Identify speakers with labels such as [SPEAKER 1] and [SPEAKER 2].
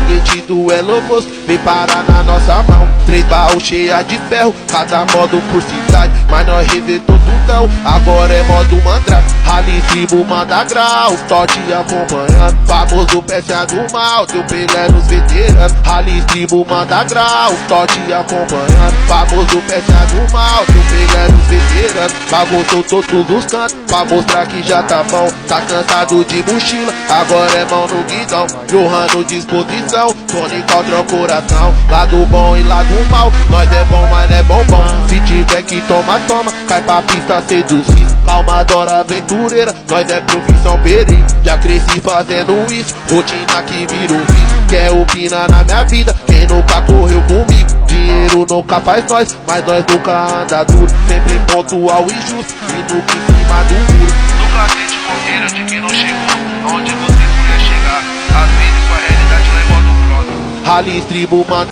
[SPEAKER 1] foguete do Elomos vem parar na nossa mão. 3 baús cheia de ferro, cada modo por cidade, mas nós resetou tudão, agora é modo mandrake. Rally tribo manda grau, Totti acompanhando, famoso peça do mal, teu Pelé nos veteranos. Rally tribo manda grau, Totti acompanhando, famoso peça do mal, teu Pelé nos veteranos. Bagunçou todos os cantos, pra mostrar que já tá bom. Tá cansado de mochila, agora é mão no guidão. Johanno disposição, Tony contra o coração. Lado bom e lado mal, nós é bom, mas não é bombom. Se tiver que toma, toma, cai pra pista seduzir. Calmadora aventureira, nós é profissão perigo. Já cresci fazendo isso, rotina que virou vício. Quer opinar na minha vida, quem nunca correu comigo? Dinheiro nunca faz nós, mas nós nunca anda duro. Sempre pontual e justo, e nunca em cima do muro.
[SPEAKER 2] Nunca sente bobeira de quem não chegou onde você queria chegar. Às vezes sua realidade leva do próximo.
[SPEAKER 1] Rally tribo manda